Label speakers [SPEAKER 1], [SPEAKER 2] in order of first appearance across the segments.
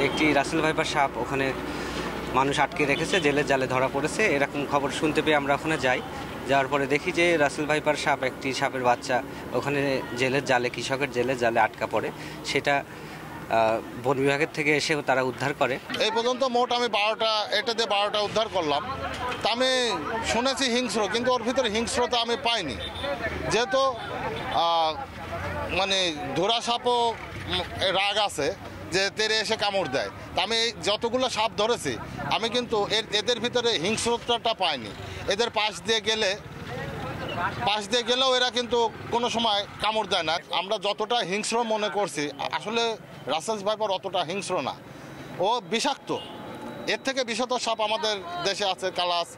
[SPEAKER 1] একটি Russell viper সাপ ওখানে মানুষ আটকে রেখেছে, জেলের জালে ধরা পড়েছে, এরকম খবর শুনতে পেয়ে আমরা ওখানে যাই। যাওয়ার পরে দেখি যে রাসেল ভাইপার সাপ, একটি সাপের বাচ্চা ওখানে জেলের জালে, কৃষকের জেলের জালে আটকা পড়ে। সেটা বন বিভাগের থেকে এসেও তারা উদ্ধার করে।
[SPEAKER 2] এই পর্যন্ত মোট আমি 12টা উদ্ধার করলাম। তা আমি শুনেছি হিংস্র, কিন্তু ওর ভিতরে হিংস্রতা আমি পাইনি, যেহেতু মানে ধরা সাপও রাগ আছে যে তেরে এসে কামড় দেয়। তা আমি যতগুলো সাপ ধরেছি আমি কিন্তু এদের ভিতরে হিংস্রতাটা পাইনি। এদের পাশ দিয়ে গেলেও এরা কিন্তু কোনো সময় কামড় দেয় না। আমরা যতটা হিংস্র মনে করছি, আসলে রাসেল ভাইপার অতটা হিংস্র না, ও বিষাক্ত। এর থেকে বিষধর সাপ আমাদের দেশে আছে, কালাস,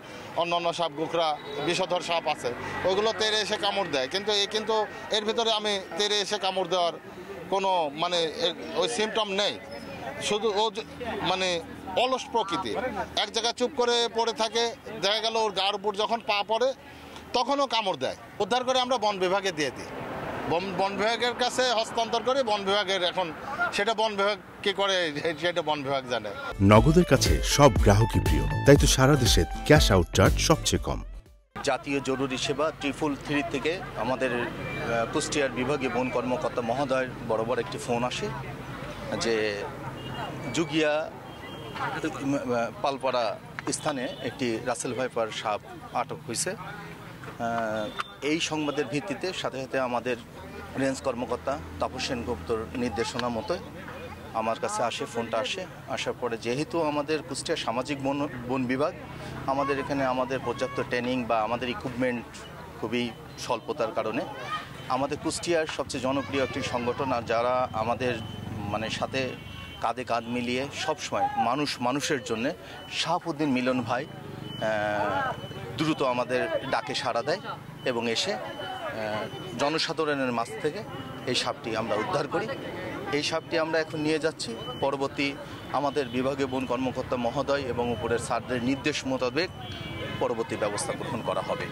[SPEAKER 2] অন্যান্য সাপ, গোখরা, বিষধর সাপ আছে, ওইগুলো তেরে এসে কামড় দেয়। কিন্তু এর ভিতরে আমি তেরে এসে কামড় দেওয়ার কোনো মানে ওই সিমটম নেই। শুধু ও মানে অলস প্রকৃতি, এক জায়গায় চুপ করে পড়ে থাকে, দেখা গেল ওর গার উপর যখন পা পড়ে তখনও কামড় দেয়। উদ্ধার করে আমরা বন বিভাগে দিয়ে দিই, বন বিভাগের কাছে হস্তান্তর করে বন বিভাগের, এখন সেটা বন বিভাগ কি করে সেটা বন বিভাগ জানে।
[SPEAKER 3] নগদের কাছে সব গ্রাহকই প্রিয়, তাই তো সারা দেশে ক্যাশ আউট চার্জ সবচেয়ে কম।
[SPEAKER 4] জাতীয় জরুরি সেবা 333 থেকে আমাদের কুষ্টিয়ার বিভাগীয় বন কর্মকর্তা মহোদয়ের বরাবর একটি ফোন আসে যে জুগিয়া পালপাড়া স্থানে একটি রাসেল ভাইপার সাপ আটক হয়েছে। এই সংবাদের ভিত্তিতে সাথে সাথে আমাদের রেঞ্জ কর্মকর্তা তাপস সেনগুপ্তর নির্দেশনা মতো আমার কাছে ফোনটা আসার পরে, যেহেতু আমাদের কুষ্টিয়া সামাজিক বন বিভাগ, আমাদের এখানে আমাদের পর্যাপ্ত ট্রেনিং বা আমাদের ইকুইপমেন্ট খুবই স্বল্পতার কারণে আমাদের কুষ্টিয়ার সবচেয়ে জনপ্রিয় একটি সংগঠন, আর যারা আমাদের মানে সাথে কাঁধে কাঁধ মিলিয়ে সবসময় মানুষের জন্যে, শাহাবুদ্দিন মিলন ভাই দ্রুত আমাদের ডাকে সাড়া দেয় এবং এসে জনসাধারণের মাঝ থেকে এই সাপটি আমরা উদ্ধার করি। এই সাপটি আমরা এখন নিয়ে যাচ্ছি, পরবর্তী আমাদের বিভাগীয় বন কর্মকর্তা মহোদয় এবং উপরের স্যারদের নির্দেশ মোতাবেক পরবর্তী ব্যবস্থা গ্রহণ করা হবে।